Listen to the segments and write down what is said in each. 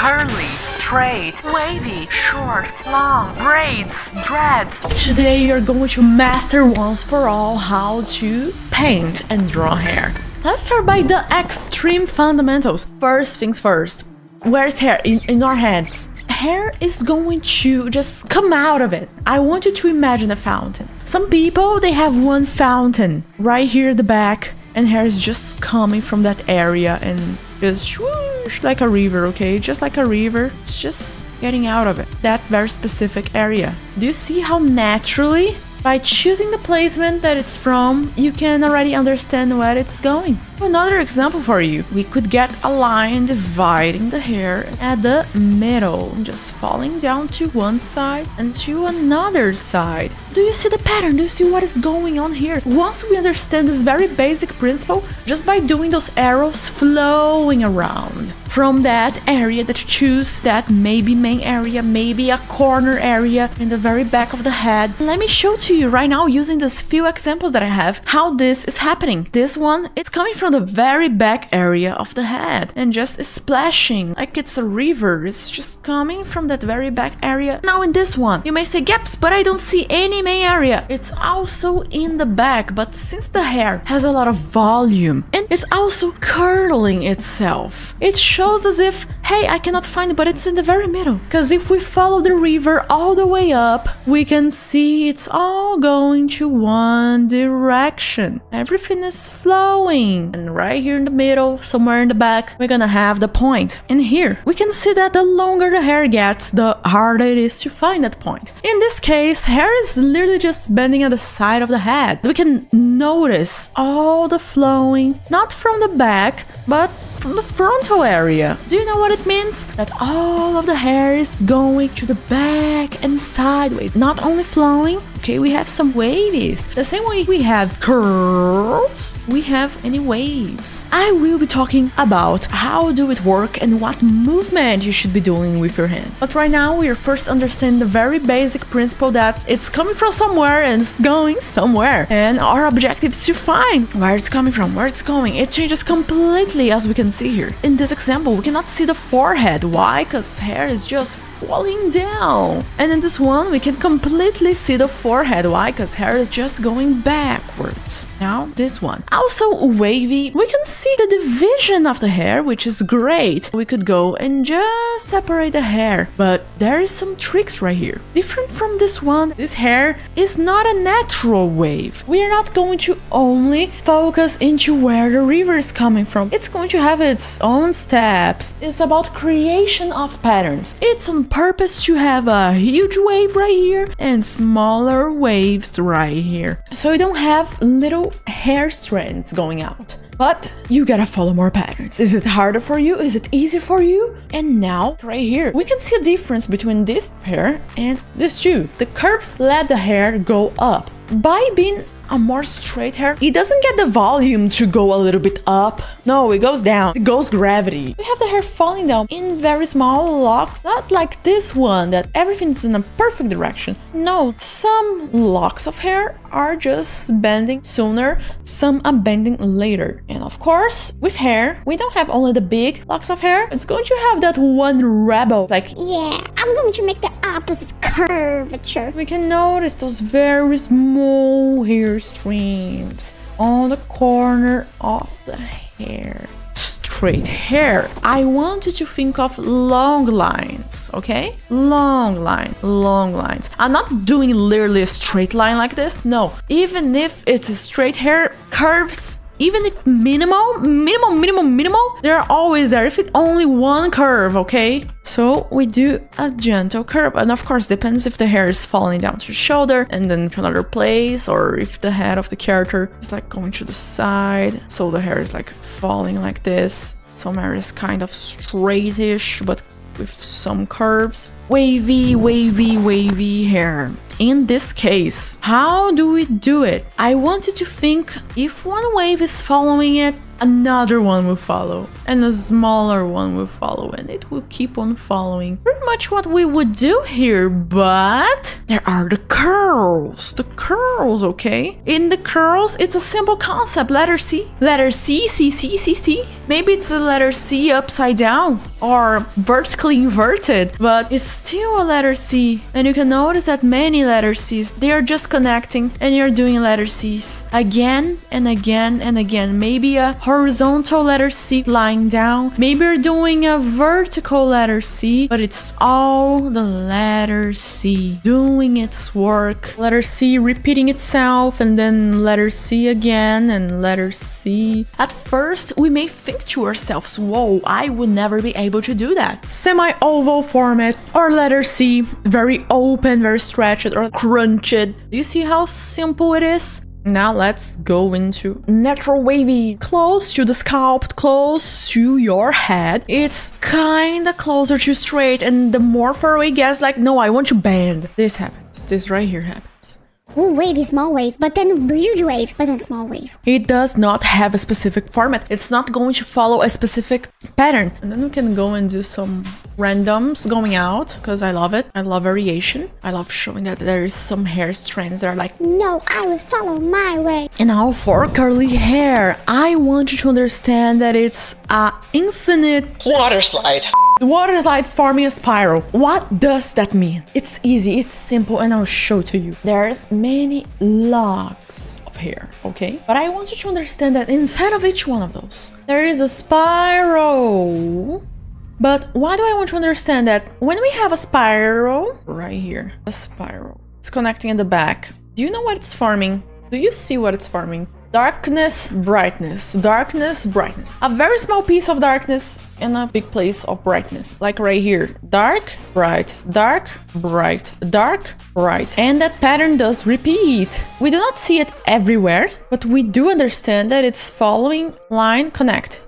curly, straight, wavy, short, long, braids, dreads. Today you're going to master once for all how to paint and draw hair. Let's start by the extreme fundamentals. First things first, where's hair? In our hands. Hair is going to just come out of it. I want you to imagine a fountain. Some people, they have one fountain right here at the back, and hair is just coming from that area and just swoosh like a river, okay? Just like a river. It's just getting out of it. That very specific area. Do you see how naturally, by choosing the placement that it's from, you can already understand where it's going? Another example for you. We could get a line dividing the hair at the middle, just falling down to one side and to another side. Do you see the pattern? Do you see what is going on here? Once we understand this very basic principle, just by doing those arrows flowing around from that area that you choose, that maybe main area, maybe a corner area in the very back of the head. Let me show to you right now, using these few examples that I have, how this is happening. This one, it's coming from the very back area of the head and just splashing like it's a river. It's just coming from that very back area. Now in this one, you may say, Gaps, but I don't see any main area. It's also in the back, but since the hair has a lot of volume and it's also curling itself, it shows as if, hey, I cannot find it, but it's in the very middle. Because if we follow the river all the way up, we can see it's all going to one direction. Everything is flowing. And right here in the middle, somewhere in the back, we're gonna have the point. And here, we can see that the longer the hair gets, the harder it is to find that point. In this case, hair is literally just bending at the side of the head. We can notice all the flowing, not from the back, but from the frontal area. Do you know what it means? That all of the hair is going to the back and sideways, not only flowing. Okay, we have some waves. The same way we have curls, we have any waves. I will be talking about how do it work and what movement you should be doing with your hand. But right now, we are first understanding the very basic principle that it's coming from somewhere and it's going somewhere. And our objective is to find where it's coming from, where it's going. It changes completely, as we can see here. In this example, we cannot see the forehead. Why? Because hair is just falling down. And in this one, we can completely see the forehead. Why? Because hair is just going backwards. Now, this one. Also wavy. We can see the division of the hair, which is great. We could go and just separate the hair. But there is some tricks right here. Different from this one, this hair is not a natural wave. We are not going to only focus into where the river is coming from. It's going to have its own steps. It's about creation of patterns. It's on purpose to have a huge wave right here and smaller waves right here, so you don't have little hair strands going out. But you gotta follow more patterns. Is it harder for you? Is it easy for you? And now, right here, we can see a difference between this hair and this two. The curves let the hair go up. By being a more straight hair, it doesn't get the volume to go a little bit up. No, it goes down. It goes gravity. We have the hair falling down in very small locks, not like this one that everything's in a perfect direction. No, some locks of hair are just bending sooner, some are bending later. And of course, with hair, we don't have only the big locks of hair. It's going to have that one rebel, like, yeah, I'm going to make the opposite curvature. We can notice those very small hair strands on the corner of the hair. Straight hair, I want you to think of long lines, okay? Long lines. I'm not doing literally a straight line like this. No, even if it's a straight hair, curves, even if minimal, they're always there. If it's only one curve, okay? So we do a gentle curve, and of course depends if the hair is falling down to the shoulder and then to another place, or if the head of the character is like going to the side, so the hair is like falling like this. Some hair is kind of straightish, but with some curves. Wavy hair. In this case, how do we do it? I want you to think, if one wave is following it, another one will follow, and a smaller one will follow, and it will keep on following. Pretty much what we would do here, but there are the curls. The curls, okay? In the curls, it's a simple concept. Letter C. Letter C, C, C, C, C. Maybe it's a letter C upside down or vertically inverted, but it's still a letter C. And you can notice that many letter C's, they are just connecting, and you're doing letter C's again and again and again. Maybe a horizontal letter C lying down. Maybe you're doing a vertical letter C, but it's all the letter C doing its work. Letter C repeating itself, and then letter C again, and letter C. At first, we may think to ourselves, whoa, I would never be able to do that. Semi-oval format or letter C, very open, very stretched or crunched. Do you see how simple it is? Now let's go into natural wavy. Close to the scalp, close to your head. It's kinda closer to straight, and the more far away it gets, like, no, I want to bend. This happens. This right here happens. Ooh, wavy, small wave, but then huge wave, but then small wave. It does not have a specific format. It's not going to follow a specific pattern. And then we can go and do some randoms going out, because I love it. I love variation. I love showing that there is some hair strands that are like, No, I will follow my way. and now for curly hair, I want you to understand that it's a infinite water slide. The water slide's forming a spiral. What does that mean? It's easy, it's simple, and I'll show to you. There's many locks of hair, okay? But I want you to understand that inside of each one of those, there is a spiral. But why do I want to understand that? When we have a spiral, right here, a spiral, it's connecting at the back. Do you know what it's forming? Do you see what it's forming? Darkness, brightness, darkness, brightness. A very small piece of darkness and a big place of brightness. Like right here. Dark, bright, dark, bright, dark, bright. And that pattern does repeat. We do not see it everywhere, but we do understand that it's following line, connect,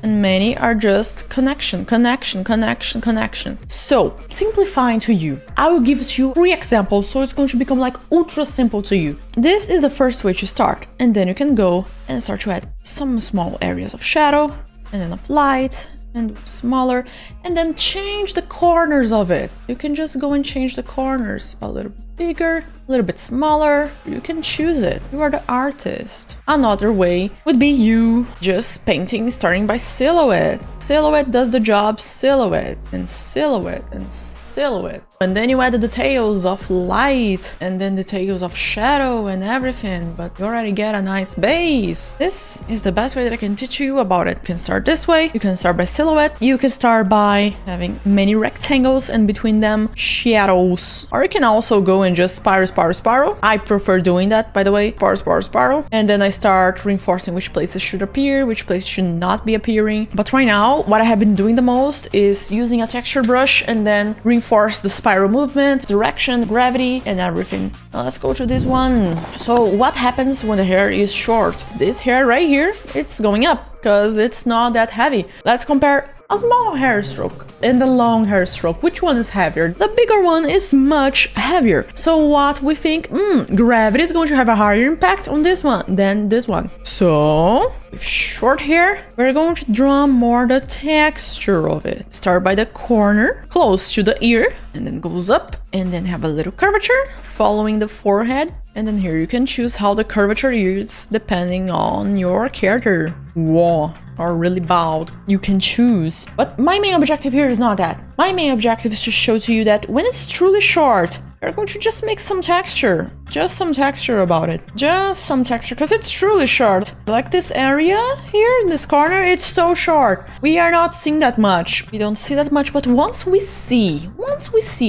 and many are just connection, connection, connection, connection. So, simplifying to you, I will give it you 3 examples, so it's going to become like ultra simple to you. This is the first way to start, and then you can go and start to add some small areas of shadow, and then of light, and smaller, and then change the corners of it. You can just go and change the corners a little bit bigger, a little bit smaller. You can choose it. You are the artist. Another way would be you just painting starting by silhouette. Silhouette does the job, silhouette, and silhouette, and silhouette. And then you add the details of light and then details of shadow and everything, but you already get a nice base. This is the best way that I can teach you about it. You can start this way. You can start by silhouette. You can start by having many rectangles and between them shadows. Or you can also go and just spiral, spiral, spiral. I prefer doing that, by the way. Spiral, spiral, spiral. And then I start reinforcing which places should appear, which places should not be appearing. But right now, what I have been doing the most is using a texture brush and then reinforce the spiral movement, direction, gravity, and everything. Now let's go to this one. So what happens when the hair is short? This hair right here, it's going up because it's not that heavy. Let's compare a small hair stroke and the long hair stroke. Which one is heavier? The bigger one is much heavier. So what we think, gravity is going to have a higher impact on this one than this one. So with short hair, we're going to draw more the texture of it. Start by the corner, close to the ear, and then goes up, and then have a little curvature following the forehead. And then here you can choose how the curvature is depending on your character. Wow, or really bald. You can choose. But my main objective here is not that. My main objective is to show to you that when it's truly short, you're going to just make some texture. Just some texture about it. Just some texture, because it's truly short. Like this area here in this corner, it's so short. We are not seeing that much. We don't see that much, but once we see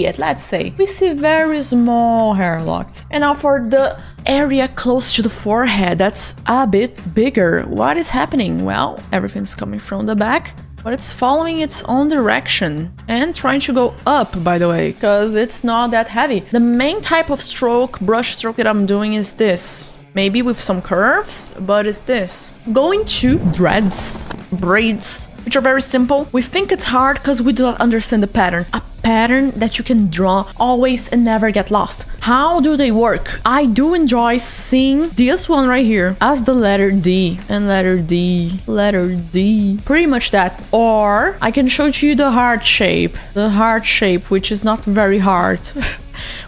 it, let's say, we see very small hair locks. And now for the area close to the forehead, that's a bit bigger. What is happening? Well, everything's coming from the back, but it's following its own direction and trying to go up, by the way, because it's not that heavy. The main type of stroke, brush stroke that I'm doing is this. Maybe with some curves, but it's this. Going to dreads, braids, which are very simple. We think it's hard because we do not understand the pattern. A pattern that you can draw always and never get lost. How do they work? I do enjoy seeing this one right here as the letter D and letter D, letter D, pretty much that. Or I can show to you the heart shape, which is not very hard.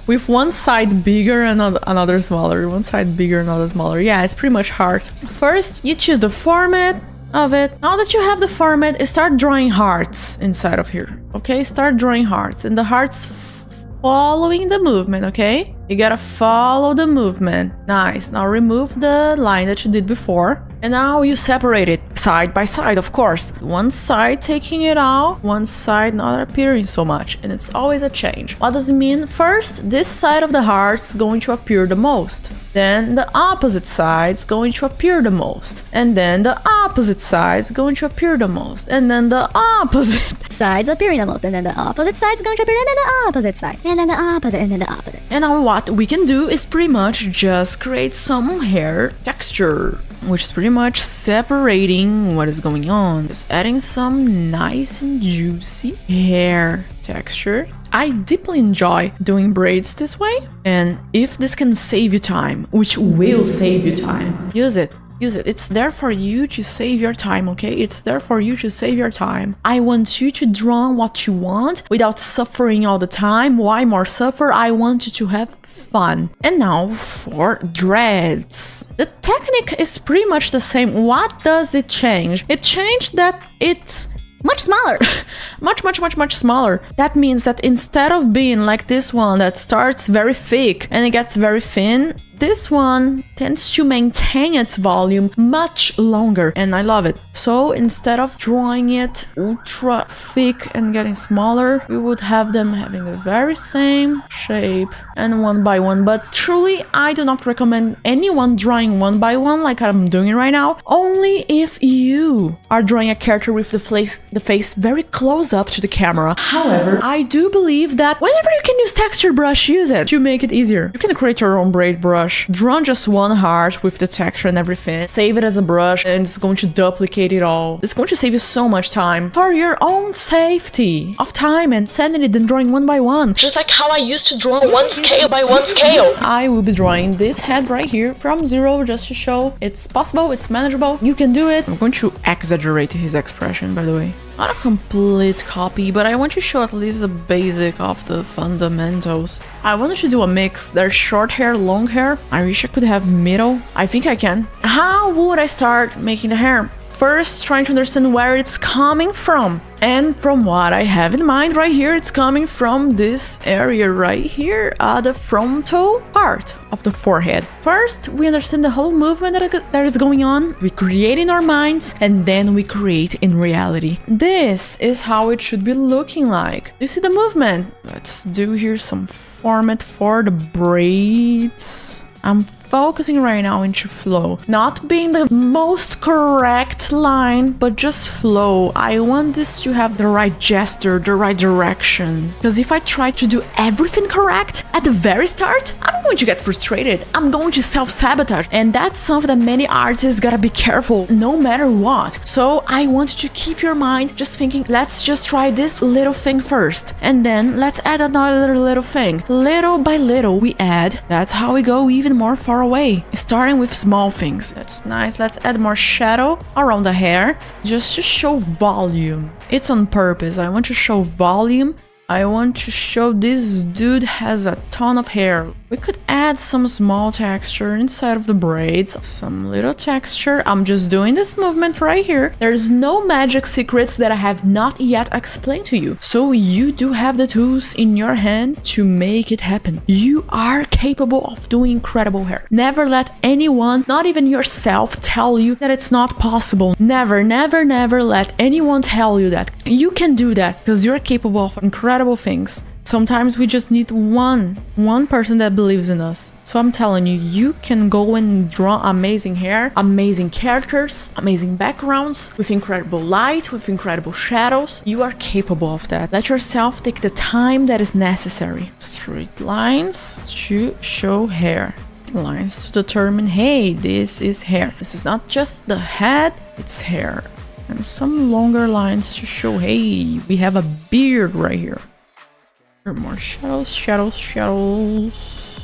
With one side bigger and another smaller, one side bigger, another smaller. Yeah, it's pretty much hard. First, you choose the format of it. Now that you have the format, start drawing hearts inside of here. Okay, start drawing hearts, and the hearts following the movement. Okay, you gotta follow the movement. Nice. Now remove the line that you did before, and now you separate it side by side, of course. One side taking it out, one side not appearing so much, and it's always a change. What does it mean? First, this side of the heart's going to appear the most. Then the opposite side's going to appear the most. And then the opposite side's going to appear the most. And then the opposite Sides appearing the most, and then the opposite side's going to appear, and then the opposite side, and then the opposite, and then the opposite. And now what we can do is pretty much just create some hair texture, which is pretty much separating what is going on. Just adding some nice and juicy hair texture. I deeply enjoy doing braids this way, and if this can save you time, which will save you time, use it. Use it. It's there for you to save your time, okay? It's there for you to save your time. I want you to draw what you want without suffering all the time. Why more suffer? I want you to have fun. And now for dreads. The technique is pretty much the same. What does it change? It changed that it's Much smaller. much smaller. That means that instead of being like this one that starts very thick and it gets very thin, this one tends to maintain its volume much longer, and I love it. So instead of drawing it ultra thick and getting smaller, we would have them having the very same shape and one by one. But truly, I do not recommend anyone drawing one by one like I'm doing right now, only if you are drawing a character with the face very close up to the camera. However, I do believe that whenever you can use texture brush, use it to make it easier. You can create your own braid brush. Draw just one heart with the texture and everything. Save it as a brush, and it's going to duplicate it all. It's going to save you so much time for your own safety of time and sanity than drawing one by one. Just like how I used to draw one scale by one scale. I will be drawing this head right here from zero just to show it's possible, it's manageable. You can do it. I'm going to exaggerate his expression, by the way. Not a complete copy, but I want to show at least the basic of the fundamentals. I wanted to do a mix. There's short hair, long hair. I wish I could have middle. I think I can. How would I start making the hair? First, trying to understand where it's coming from. And from what I have in mind right here, it's coming from this area right here, the frontal part of the forehead. First, we understand the whole movement that is going on. We create in our minds, and then we create in reality. This is how it should be looking like. You see the movement? Let's do here some format for the braids. I'm focusing right now into flow. Not being the most correct line, but just flow. I want this to have the right gesture, the right direction. Because if I try to do everything correct at the very start, I'm going to get frustrated. I'm going to self-sabotage. And that's something that many artists gotta be careful, no matter what. So I want you to keep your mind just thinking, let's just try this little thing first. And then let's add another little thing. Little by little, we add. That's how we go even more far away, starting with small things. That's nice. Let's add more shadow around the hair just to show volume. It's on purpose. I want to show volume. I want to show this dude has a ton of hair. We could add some small texture inside of the braids, some little texture. I'm just doing this movement right here. There's no magic secrets that I have not yet explained to you. So you do have the tools in your hand to make it happen. You are capable of doing incredible hair. Never let anyone, not even yourself, tell you that it's not possible. Never, never, never let anyone tell you that. You can do that because you're capable of incredible things. Sometimes we just need one person that believes in us. So I'm telling you, you can go and draw amazing hair, amazing characters, amazing backgrounds, with incredible light, with incredible shadows. You are capable of that. Let yourself take the time that is necessary. Straight lines to show hair. Lines to determine, hey, this is hair. This is not just the head, it's hair. And some longer lines to show, hey, we have a beard right here. More shadows, shadows, shadows.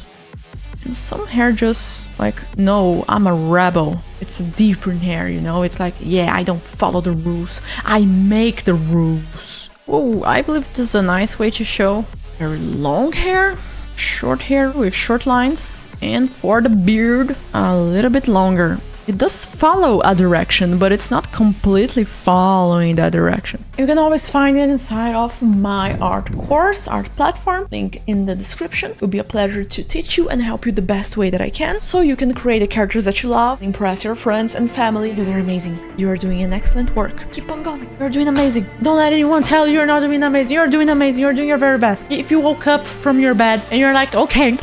And some hair just like, no, I'm a rebel. It's a different hair, you know? It's like, yeah, I don't follow the rules. I make the rules. Oh, I believe this is a nice way to show very long hair, short hair with short lines, and for the beard, a little bit longer. It does follow a direction, but it's not completely following that direction. You can always find it inside of my art course, art platform, link in the description. It will be a pleasure to teach you and help you the best way that I can, so you can create the characters that you love, impress your friends and family, because they're amazing. You are doing an excellent work. Keep on going. You're doing amazing. Don't let anyone tell you you're not doing amazing. You're doing amazing. You're doing your very best. If you woke up from your bed and you're like, okay,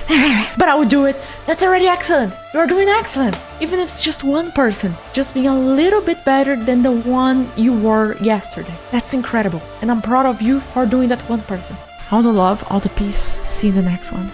but I would do it, that's already excellent. You're doing excellent. Even if it's just one person, just being a little bit better than the one you were yesterday. That's incredible. And I'm proud of you for doing that one person. All the love, all the peace. See you in the next one.